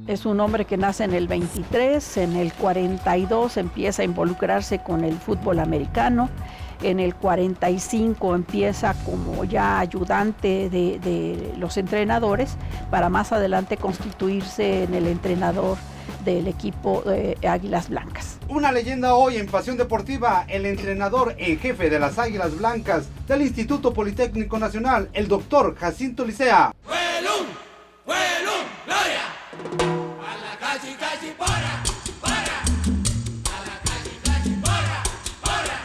Es un hombre que nace en el 23, en el 42 empieza a involucrarse con el fútbol americano, en el 45 empieza como ya ayudante de los entrenadores para más adelante constituirse en el entrenador del equipo de Águilas Blancas. Una leyenda hoy en Pasión Deportiva, el entrenador en jefe de las Águilas Blancas del Instituto Politécnico Nacional, el doctor Jacinto Licea. ¡Huelum! ¡Huelum! ¡Gloria! ¡A la cachi, cachi, porra! ¡Porra! ¡A la cachi, cachi, porra! ¡Porra!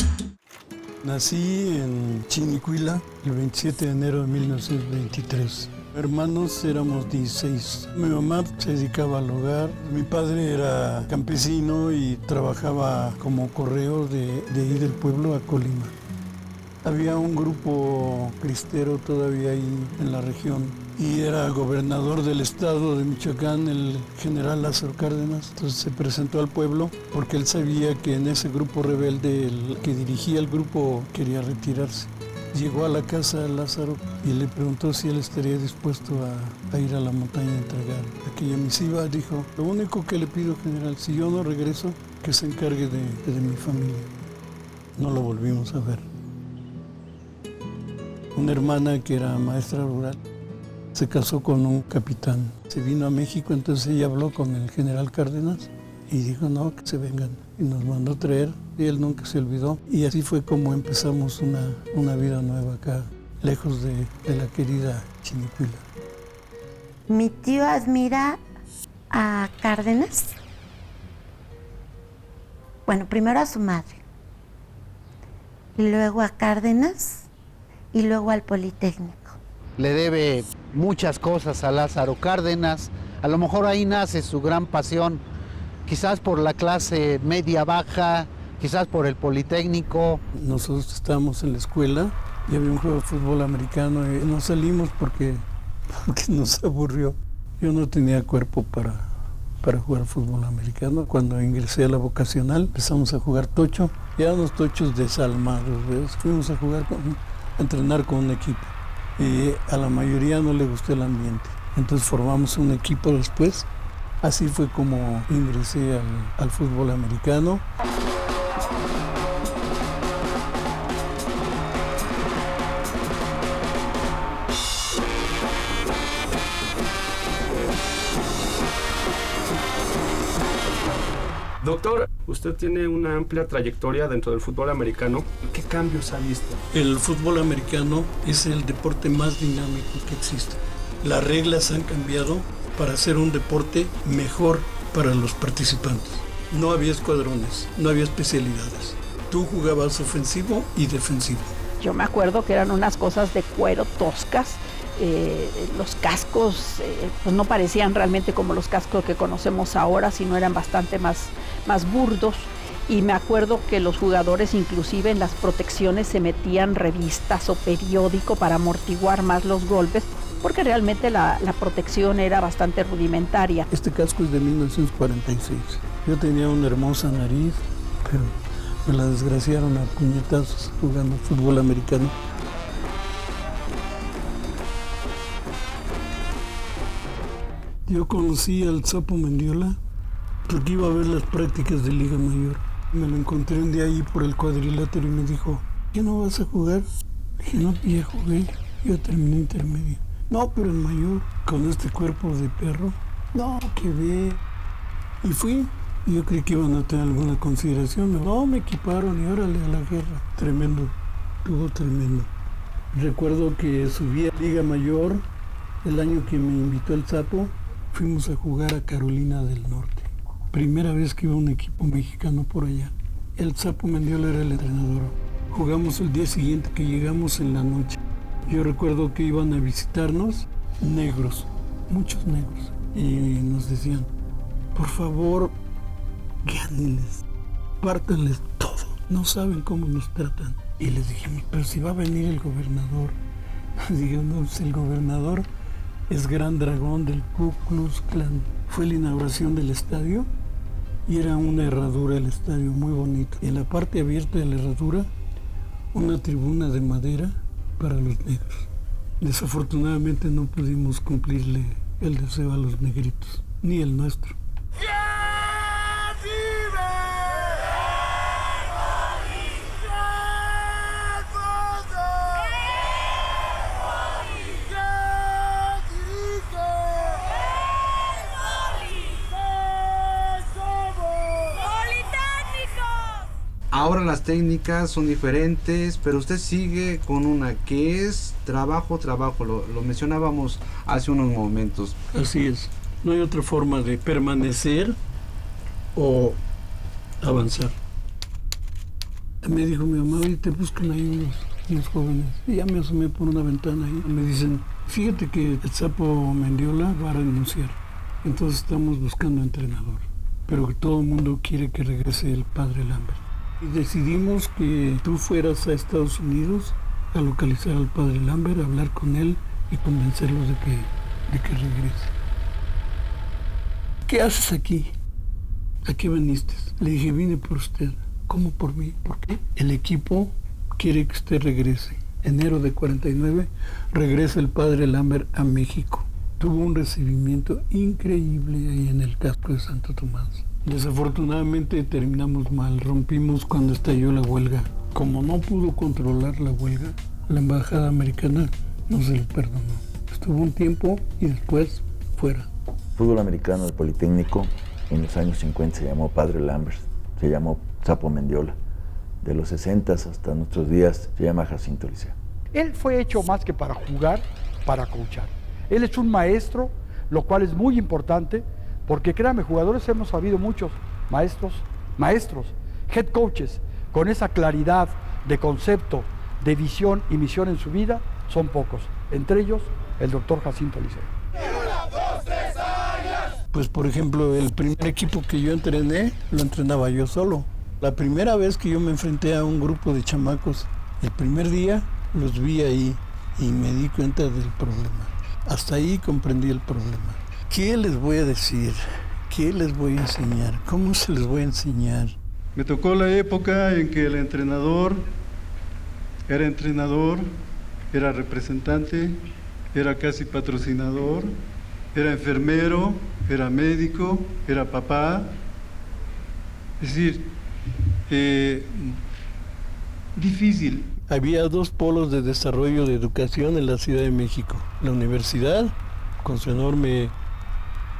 Nací en Chinicuila el 27 de enero de 1923. Hermanos éramos 16. Mi mamá se dedicaba al hogar. Mi padre era campesino y trabajaba como correo de ahí del pueblo a Colima. Había un grupo cristero todavía ahí en la región y era gobernador del estado de Michoacán, el general Lázaro Cárdenas. Entonces se presentó al pueblo porque él sabía que en ese grupo rebelde el que dirigía el grupo quería retirarse. Llegó a la casa de Lázaro y le preguntó si él estaría dispuesto a ir a la montaña a entregar aquella misiva. Dijo, lo único que le pido, general, si yo no regreso, que se encargue de mi familia. No lo volvimos a ver. Una hermana que era maestra rural se casó con un capitán. Se vino a México, entonces ella habló con el general Cárdenas y dijo, no, que se vengan. Y nos mandó traer, y él nunca se olvidó. Y así fue como empezamos una vida nueva acá, lejos de la querida Chinicuila. Mi tío admira a Cárdenas. Bueno, primero a su madre, y luego a Cárdenas, y luego al Politécnico. Le debe muchas cosas a Lázaro Cárdenas. A lo mejor ahí nace su gran pasión, quizás por la clase media baja, quizás por el Politécnico. Nosotros estábamos en la escuela y había un juego de fútbol americano y no salimos porque nos aburrió. Yo no tenía cuerpo para jugar fútbol americano. Cuando ingresé a la vocacional empezamos a jugar tocho. Ya éramos tochos desalmados, ¿ves? Fuimos a jugar, a entrenar con un equipo. Y a la mayoría no le gustó el ambiente. Entonces formamos un equipo después. Así fue como ingresé al fútbol americano. Doctor, usted tiene una amplia trayectoria dentro del fútbol americano. ¿Qué cambios ha visto? El fútbol americano es el deporte más dinámico que existe. Las reglas han cambiado para hacer un deporte mejor para los participantes. No había escuadrones, no había especialidades. Tú jugabas ofensivo y defensivo. Yo me acuerdo que eran unas cosas de cuero toscas. Los cascos pues no parecían realmente como los cascos que conocemos ahora, sino eran bastante más burdos. Y me acuerdo que los jugadores inclusive en las protecciones se metían revistas o periódico para amortiguar más los golpes, porque realmente la protección era bastante rudimentaria. Este casco es de 1946. Yo tenía una hermosa nariz, pero me la desgraciaron a puñetazos jugando fútbol americano. Yo conocí al Sapo Mendiola porque iba a ver las prácticas de Liga Mayor. Me lo encontré un día ahí por el cuadrilátero y me dijo, ¿qué no vas a jugar? Dije, no, ya jugué, yo terminé intermedio. No, pero en mayor, con este cuerpo de perro. No, que ve. Y fui. Yo creí que iban a tener alguna consideración. No, me equiparon y órale a la guerra. Tremendo, estuvo tremendo. Recuerdo que subí a Liga Mayor el año que me invitó el Sapo. Fuimos a jugar a Carolina del Norte. Primera vez que iba un equipo mexicano por allá. El Sapo Mendiola era el entrenador. Jugamos el día siguiente que llegamos en la noche. Yo recuerdo que iban a visitarnos negros, muchos negros. Y nos decían, por favor, gánenles, pártanles todo. No saben cómo nos tratan. Y les dijimos, pero si va a venir el gobernador. Digamos, el gobernador es gran dragón del Ku Klux Klan. Fue la inauguración del estadio y era una herradura el estadio, muy bonito. Y en la parte abierta de la herradura, una tribuna de madera para los negros. Desafortunadamente no pudimos cumplirle el deseo a los negritos. ni el nuestro. Ahora las técnicas son diferentes, pero usted sigue con una que es trabajo, lo mencionábamos hace unos momentos. Así es, no hay otra forma de permanecer o avanzar. Me dijo mi mamá, oye, te buscan ahí unos jóvenes. Y ya me asomé por una ventana y me dicen, fíjate que el Sapo Mendiola va a renunciar. Entonces estamos buscando entrenador, pero que todo el mundo quiere que regrese el padre Lambert. Y decidimos que tú fueras a Estados Unidos a localizar al padre Lambert, a hablar con él y convencerlos de que regrese. ¿Qué haces aquí? ¿A qué viniste? Le dije, vine por usted. ¿Cómo por mí? ¿Por qué? El equipo quiere que usted regrese. Enero de 49 regresa el padre Lambert a México. Tuvo un recibimiento increíble ahí en el casco de Santo Tomás. Desafortunadamente terminamos mal, rompimos cuando estalló la huelga. Como no pudo controlar la huelga, la embajada americana no se lo perdonó. Estuvo un tiempo y después fuera. Fútbol americano del Politécnico en los años 50 se llamó Padre Lambert, se llamó Sapo Mendiola. De los 60 hasta nuestros días se llama Jacinto Licea. Él fue hecho más que para jugar, para coachar. Él es un maestro, lo cual es muy importante. Porque créanme, jugadores hemos habido muchos, maestros, head coaches, con esa claridad de concepto, de visión y misión en su vida, son pocos. Entre ellos, el doctor Jacinto Licea. Pues por ejemplo, el primer equipo que yo entrené, lo entrenaba yo solo. La primera vez que yo me enfrenté a un grupo de chamacos, el primer día los vi ahí y me di cuenta del problema. Hasta ahí comprendí el problema. ¿Qué les voy a decir? ¿Qué les voy a enseñar? ¿Cómo se les voy a enseñar? Me tocó la época en que el entrenador, era representante, era casi patrocinador, era enfermero, era médico, era papá. Es decir, difícil. Había dos polos de desarrollo de educación en la Ciudad de México. La universidad, con su enorme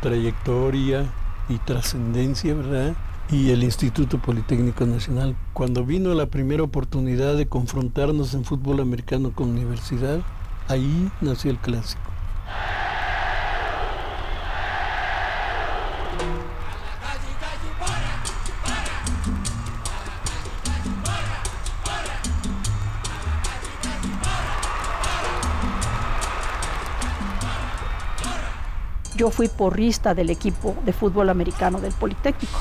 trayectoria y trascendencia, ¿verdad? Y el Instituto Politécnico Nacional. Cuando vino la primera oportunidad de confrontarnos en fútbol americano con universidad, ahí nació el clásico. Yo fui porrista del equipo de fútbol americano del Politécnico,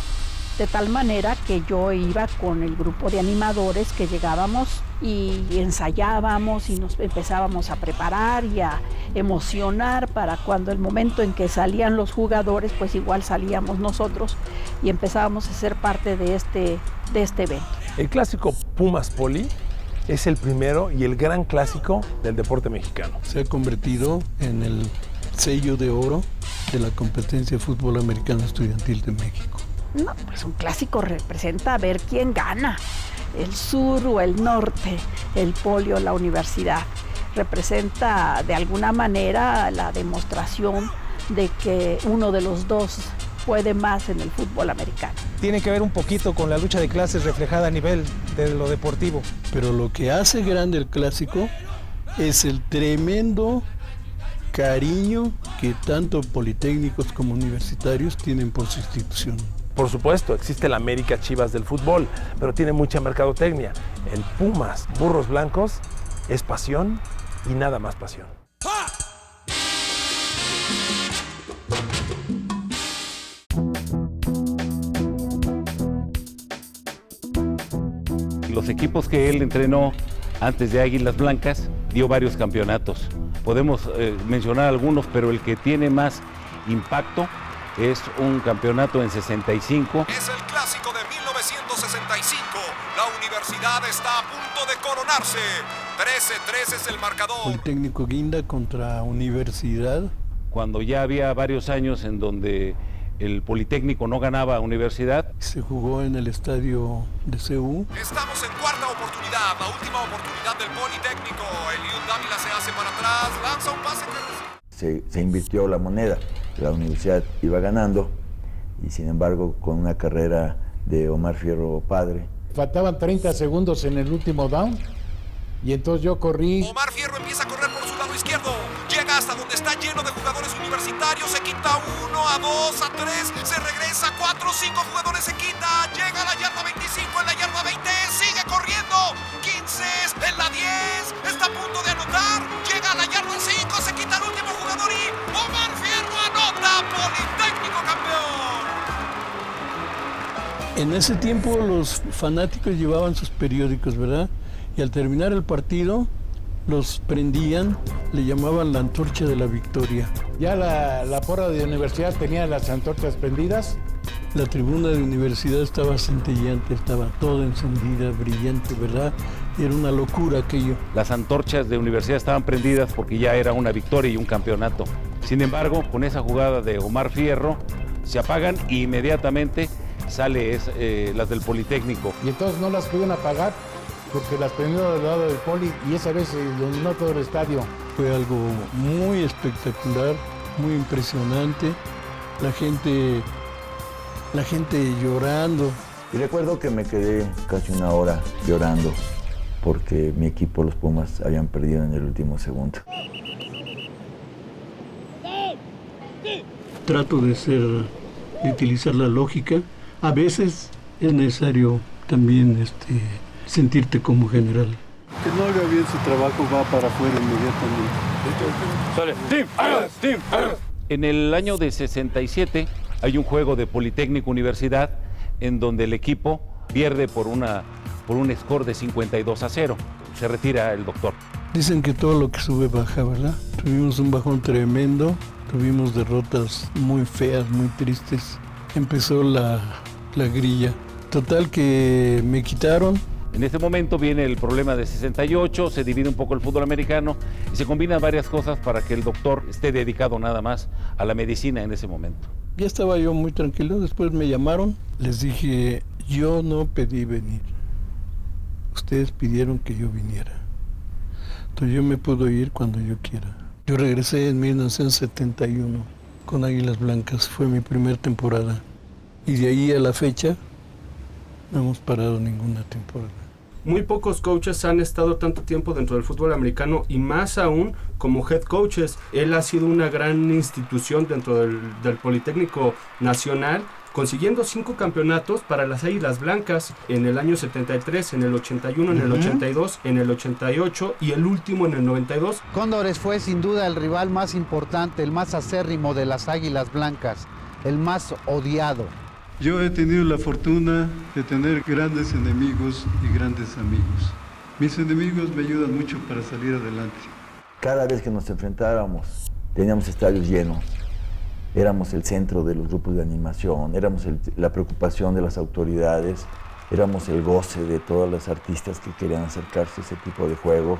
de tal manera que yo iba con el grupo de animadores que llegábamos y ensayábamos y nos empezábamos a preparar y a emocionar para cuando el momento en que salían los jugadores, pues igual salíamos nosotros y empezábamos a ser parte de este evento. El clásico Pumas Poli es el primero y el gran clásico del deporte mexicano. Se ha convertido en el sello de oro de la competencia de fútbol americano estudiantil de México. No, pues un clásico representa a ver quién gana, el sur o el norte, el poli o la universidad. Representa de alguna manera la demostración de que uno de los dos puede más en el fútbol americano. Tiene que ver un poquito con la lucha de clases reflejada a nivel de lo deportivo. Pero lo que hace grande el clásico es el tremendo cariño que tanto politécnicos como universitarios tienen por su institución. Por supuesto, existe la América Chivas del fútbol, pero tiene mucha mercadotecnia. El Pumas, Burros Blancos, es pasión y nada más pasión. Los equipos que él entrenó antes de Águilas Blancas dio varios campeonatos. Podemos mencionar algunos, pero el que tiene más impacto es un campeonato en 65. Es el clásico de 1965. La universidad está a punto de coronarse. 13-3 es el marcador. Politécnico Guinda contra Universidad. Cuando ya había varios años en donde el Politécnico no ganaba a Universidad. Se jugó en el estadio de CU. Estamos en cuarta oportunidad, la última oportunidad del Politécnico. Eliud Dávila se hace para atrás, lanza un pase que se invirtió la moneda. La universidad iba ganando y sin embargo con una carrera de Omar Fierro padre. Faltaban 30 segundos en el último down y entonces yo corrí. Omar Fierro empieza a correr por su lado izquierdo. Llega hasta donde está lleno de jugadores universitarios. Se quita 1, a 2, a 3. Se regresa 4, 5 jugadores se quita. Llega a la yarda 25, en la yarda 20. Sigue corriendo. 15, en la 10. Está a punto de anotar. Llega a la yarda 5. Se quita el último jugador y Omar Fierro anota. Politécnico campeón. En ese tiempo los fanáticos llevaban sus periódicos, ¿verdad? Y al terminar el partido los prendían, le llamaban la antorcha de la victoria. Ya la porra de universidad tenía las antorchas prendidas. La tribuna de universidad estaba centelleante, estaba toda encendida, brillante, ¿verdad? Era una locura aquello. Las antorchas de universidad estaban prendidas porque ya era una victoria y un campeonato. Sin embargo, con esa jugada de Omar Fierro, se apagan e inmediatamente sale las del Politécnico. Y entonces no las pudieron apagar porque las prendió del lado del Poli y esa vez se iluminó todo el estadio. Fue algo muy espectacular, muy impresionante. La gente llorando. Y recuerdo que me quedé casi una hora llorando porque mi equipo, los Pumas, habían perdido en el último segundo. Trato de utilizar la lógica. A veces es necesario también sentirte como general. Que no haga bien su trabajo va para afuera inmediatamente. En el año de 67 hay un juego de Politécnico Universidad en donde el equipo pierde por un score de 52-0. Se retira el doctor. Dicen que todo lo que sube baja, ¿verdad? Tuvimos un bajón tremendo, tuvimos derrotas muy feas, muy tristes. Empezó la grilla. Total que me quitaron. En este momento viene el problema de 68, se divide un poco el fútbol americano y se combinan varias cosas para que el doctor esté dedicado nada más a la medicina en ese momento. Ya estaba yo muy tranquilo, después me llamaron, les dije, yo no pedí venir. Ustedes pidieron que yo viniera. Entonces yo me puedo ir cuando yo quiera. Yo regresé en 1971 con Águilas Blancas, fue mi primera temporada. Y de ahí a la fecha no hemos parado ninguna temporada. Muy pocos coaches han estado tanto tiempo dentro del fútbol americano y más aún como head coaches. Él ha sido una gran institución dentro del Politécnico Nacional, consiguiendo 5 campeonatos para las Águilas Blancas en el año 73, en el 81, en el 82, en el 88 y el último en el 92. Cóndores fue sin duda el rival más importante, el más acérrimo de las Águilas Blancas, el más odiado. Yo he tenido la fortuna de tener grandes enemigos y grandes amigos. Mis enemigos me ayudan mucho para salir adelante. Cada vez que nos enfrentábamos, teníamos estadios llenos. Éramos el centro de los grupos de animación, éramos la preocupación de las autoridades, éramos el goce de todas las artistas que querían acercarse a ese tipo de juego.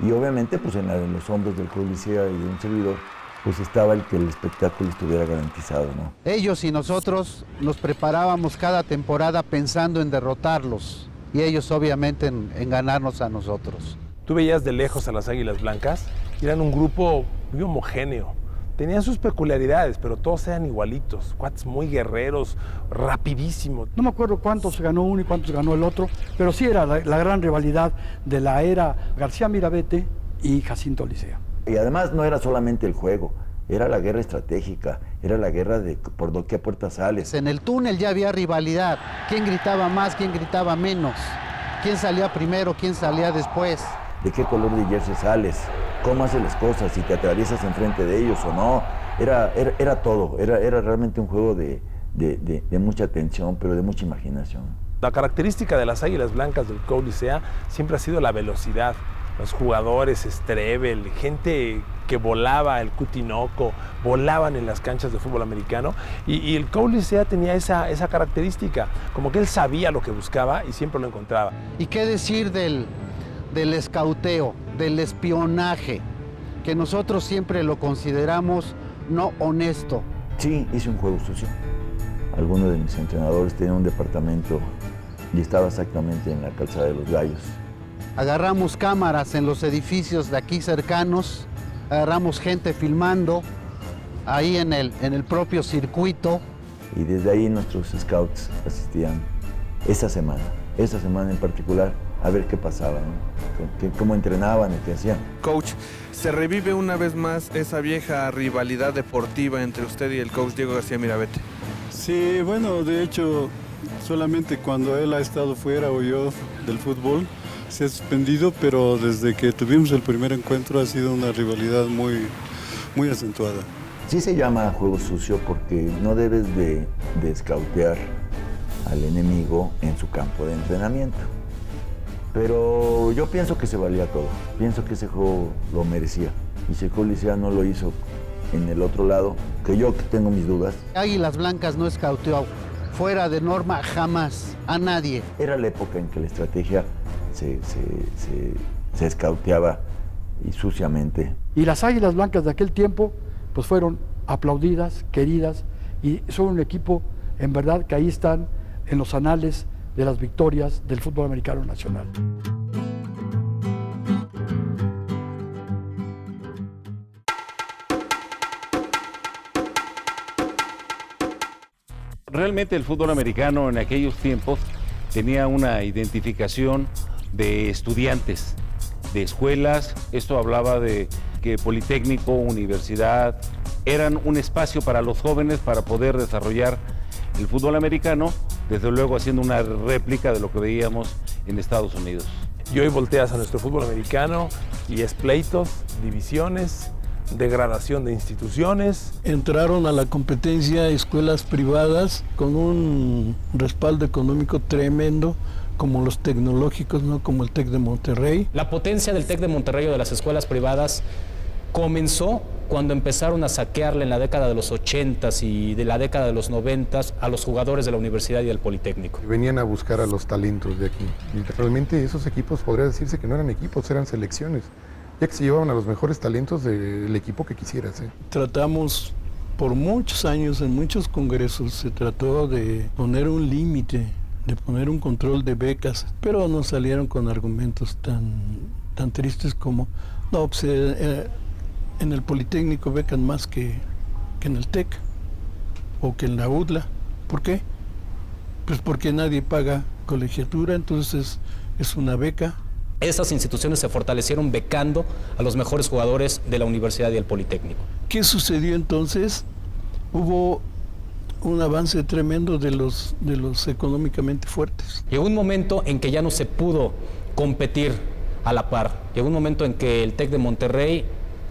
Y obviamente pues en los hombros del Coliseo y de un servidor, pues estaba el que el espectáculo estuviera garantizado, ¿no? Ellos y nosotros nos preparábamos cada temporada pensando en derrotarlos y ellos obviamente en ganarnos a nosotros. Tú veías de lejos a las Águilas Blancas, eran un grupo muy homogéneo. Tenían sus peculiaridades, pero todos eran igualitos, cuates muy guerreros, rapidísimos. No me acuerdo cuántos ganó uno y cuántos ganó el otro, pero sí era la gran rivalidad de la era García Mirabete y Jacinto Licea. Y además no era solamente el juego, era la guerra estratégica, era la guerra de por qué puerta sales. En el túnel ya había rivalidad, quién gritaba más, quién gritaba menos, quién salía primero, quién salía después. ¿De qué color de jersey sales? ¿Cómo haces las cosas? ¿Si te atraviesas enfrente de ellos o no? Era todo, era realmente un juego de mucha tensión, pero de mucha imaginación. La característica de las Águilas Blancas del Coliseo siempre ha sido la velocidad. Los jugadores, Strebel, gente que volaba, el Cutinoco, volaban en las canchas de fútbol americano y el Coliseo tenía esa característica, como que él sabía lo que buscaba y siempre lo encontraba. ¿Y qué decir del escauteo, del espionaje, que nosotros siempre lo consideramos no honesto, Sí, hice un juego sucio. Algunos de mis entrenadores tenían un departamento y estaba exactamente en la calzada de los Gallos. Agarramos cámaras en los edificios de aquí cercanos, agarramos gente filmando ahí en el propio circuito. Y desde ahí nuestros scouts asistían esa semana en particular, a ver qué pasaba, ¿no? Cómo entrenaban y qué hacían. Coach, ¿se revive una vez más esa vieja rivalidad deportiva entre usted y el coach Diego García Mirabete? Sí, bueno, de hecho, solamente cuando él ha estado fuera o yo del fútbol, se ha suspendido, pero desde que tuvimos el primer encuentro ha sido una rivalidad muy acentuada. Sí se llama juego sucio porque no debes de escautear al enemigo en su campo de entrenamiento. Pero yo pienso que se valía todo. Pienso que ese juego lo merecía. Y si el Club Licea no lo hizo en el otro lado, que yo tengo mis dudas. Águilas Blancas no escauteó fuera de norma jamás a nadie. Era la época en que la estrategia se escauteaba y suciamente. Y las Águilas Blancas de aquel tiempo pues fueron aplaudidas, queridas, y son un equipo en verdad que ahí están en los anales de las victorias del fútbol americano nacional. Realmente el fútbol americano en aquellos tiempos tenía una identificación de estudiantes, de escuelas. Esto hablaba de que Politécnico, universidad, eran un espacio para los jóvenes para poder desarrollar el fútbol americano, desde luego haciendo una réplica de lo que veíamos en Estados Unidos. Y hoy volteas a nuestro fútbol americano y es pleitos, divisiones, degradación de instituciones. Entraron a la competencia escuelas privadas con un respaldo económico tremendo, como los tecnológicos, ¿no? Como el TEC de Monterrey. La potencia del TEC de Monterrey o de las escuelas privadas comenzó cuando empezaron a saquearle en la década de los 80s y de la década de los 90s a los jugadores de la universidad y del Politécnico. Venían a buscar a los talentos de aquí. Y realmente esos equipos podría decirse que no eran equipos, eran selecciones, ya que se llevaban a los mejores talentos del equipo que quisieras. Tratamos por muchos años, en muchos congresos, se trató de poner un límite, de poner un control de becas, pero nos salieron con argumentos tan tristes como, no, pues, en el Politécnico becan más que en el TEC o que en la UDLA. ¿Por qué? Pues porque nadie paga colegiatura, entonces es una beca. Esas instituciones se fortalecieron becando a los mejores jugadores de la universidad y el Politécnico. ¿Qué sucedió entonces? Hubo un avance tremendo de los económicamente fuertes. Llegó un momento en que ya no se pudo competir a la par. Llegó un momento en que el TEC de Monterrey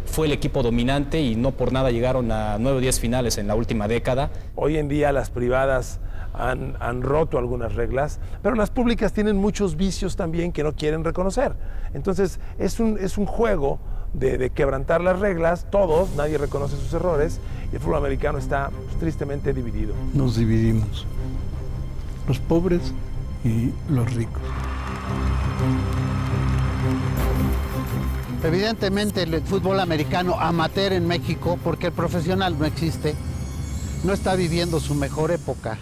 fue el equipo dominante y no por nada llegaron a 9 o 10 finales en la última década. Hoy en día las privadas han roto algunas reglas, pero las públicas tienen muchos vicios también que no quieren reconocer. Entonces es un juego de quebrantar las reglas, todos, nadie reconoce sus errores, y el fútbol americano está pues, tristemente dividido. Nos dividimos, los pobres y los ricos. Evidentemente el fútbol americano amateur en México, porque el profesional no existe, no está viviendo su mejor época.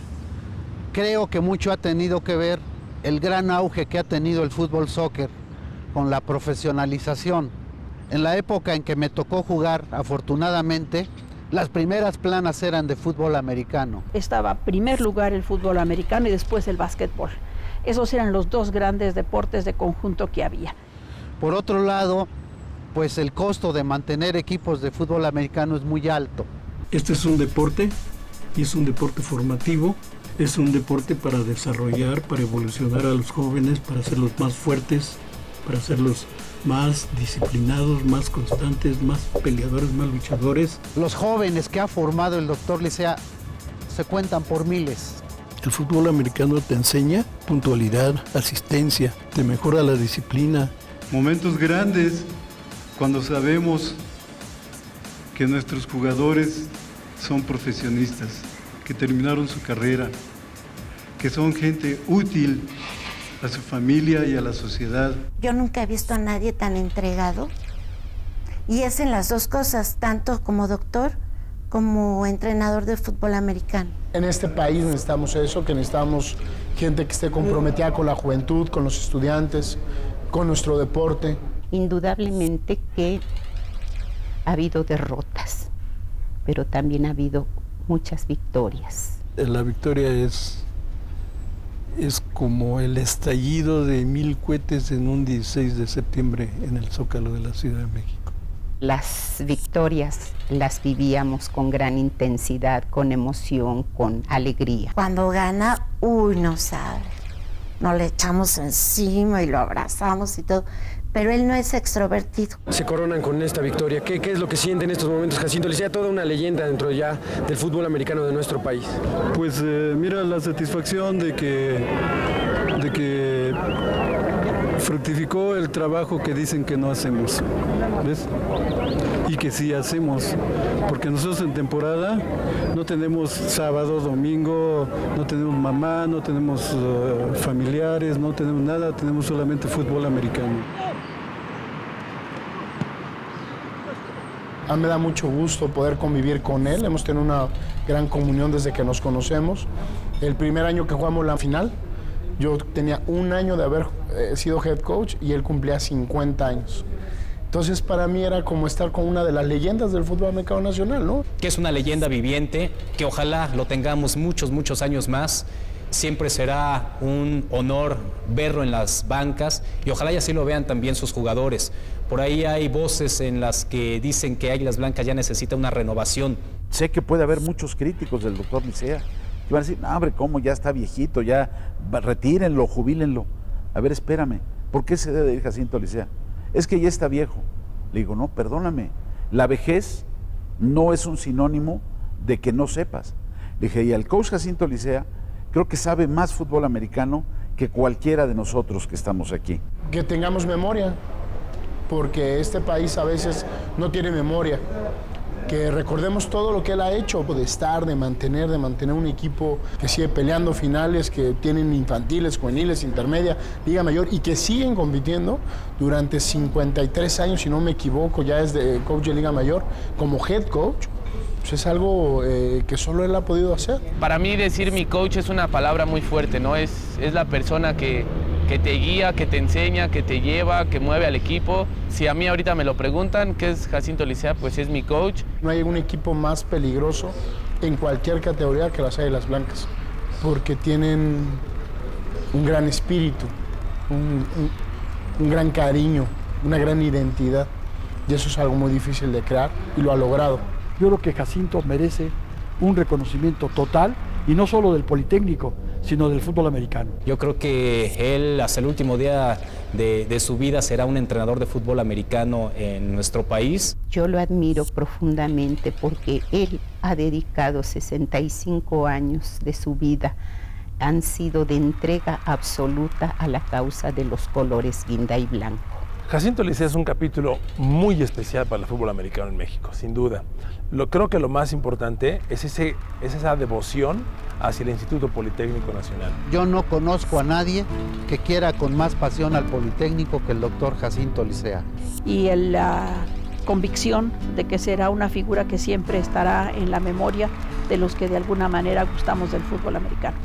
Creo que mucho ha tenido que ver el gran auge que ha tenido el fútbol soccer con la profesionalización. En la época en que me tocó jugar, afortunadamente, las primeras planas eran de fútbol americano. Estaba primer lugar el fútbol americano y después el básquetbol. Esos eran los dos grandes deportes de conjunto que había. Por otro lado, pues el costo de mantener equipos de fútbol americano es muy alto. Este es un deporte y es un deporte formativo, es un deporte para desarrollar, para evolucionar a los jóvenes, para hacerlos más fuertes, para hacerlos más disciplinados, más constantes, más peleadores, más luchadores. Los jóvenes que ha formado el doctor Licea se cuentan por miles. El fútbol americano te enseña puntualidad, asistencia, te mejora la disciplina. Momentos grandes cuando sabemos que nuestros jugadores son profesionistas, que terminaron su carrera, que son gente útil a su familia y a la sociedad. Yo nunca he visto a nadie tan entregado y es en las dos cosas, tanto como doctor como entrenador de fútbol americano. En este país necesitamos eso, que necesitamos gente que esté comprometida con la juventud, con los estudiantes, con nuestro deporte. Indudablemente que ha habido derrotas, pero también ha habido muchas victorias. La victoria es como el estallido de 1000 cohetes en un 16 de septiembre en el Zócalo de la Ciudad de México. Las victorias las vivíamos con gran intensidad, con emoción, con alegría. Cuando gana, no sabe, nos le echamos encima y lo abrazamos y todo, pero él no es extrovertido. Se coronan con esta victoria. ¿Qué es lo que siente en estos momentos Jacinto Licea, toda una leyenda dentro ya del fútbol americano de nuestro país? Pues mira, la satisfacción de que fructificó el trabajo que dicen que no hacemos, ¿ves? Y que sí hacemos, porque nosotros en temporada no tenemos sábado, domingo, no tenemos mamá, no tenemos familiares, no tenemos nada, tenemos solamente fútbol americano. A mí me da mucho gusto poder convivir con él, hemos tenido una gran comunión desde que nos conocemos. El primer año que jugamos la final, yo tenía un año de haber sido head coach y él cumplía 50 años. Entonces para mí era como estar con una de las leyendas del fútbol americano nacional, ¿no? Que es una leyenda viviente, que ojalá lo tengamos muchos años más. Siempre será un honor verlo en las bancas y ojalá y así lo vean también sus jugadores. Por ahí hay voces en las que dicen que Águilas Blancas ya necesita una renovación. Sé que puede haber muchos críticos del doctor Licea que van a decir, no, hombre, ¿cómo? Ya está viejito, ya retírenlo, jubílenlo. A ver, espérame, ¿por qué se debe ir Jacinto Licea? Es que ya está viejo. Le digo, no, perdóname, la vejez no es un sinónimo de que no sepas. Le dije, y el coach Jacinto Licea creo que sabe más fútbol americano que cualquiera de nosotros que estamos aquí. Que tengamos memoria, porque este país a veces no tiene memoria. Que recordemos todo lo que él ha hecho, de estar, de mantener un equipo que sigue peleando finales, que tienen infantiles, juveniles, intermedia, Liga Mayor y que siguen compitiendo durante 53 años, si no me equivoco, ya es de coach de Liga Mayor, como head coach. Pues es algo que solo él ha podido hacer. Para mí decir mi coach es una palabra muy fuerte, ¿no? Es la persona que te guía, que te enseña, que te lleva, que mueve al equipo. Si a mí ahorita me lo preguntan, ¿qué es Jacinto Licea? Pues es mi coach. No hay un equipo más peligroso en cualquier categoría que las Águilas Blancas, porque tienen un gran espíritu, un gran cariño, una gran identidad, y eso es algo muy difícil de crear, y lo ha logrado. Yo creo que Jacinto merece un reconocimiento total, y no solo del Politécnico, sino del fútbol americano. Yo creo que él hasta el último día de su vida será un entrenador de fútbol americano en nuestro país. Yo lo admiro profundamente porque él ha dedicado 65 años de su vida, han sido de entrega absoluta a la causa de los colores guinda y blanco. Jacinto Licea es un capítulo muy especial para el fútbol americano en México, sin duda. Creo que lo más importante es esa devoción hacia el Instituto Politécnico Nacional. Yo no conozco a nadie que quiera con más pasión al Politécnico que el doctor Jacinto Licea. Y la convicción de que será una figura que siempre estará en la memoria de los que de alguna manera gustamos del fútbol americano.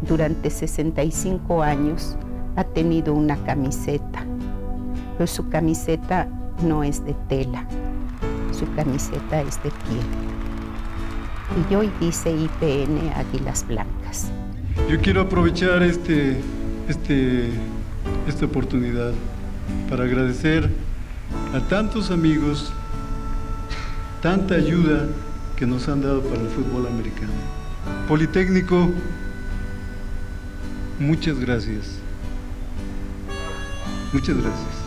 Durante 65 años ha tenido una camiseta, pero su camiseta no es de tela, su camiseta es de piel. Y hoy dice IPN Águilas Blancas. Yo quiero aprovechar esta oportunidad para agradecer a tantos amigos, tanta ayuda que nos han dado para el fútbol americano. Politécnico, muchas gracias. Muchas gracias.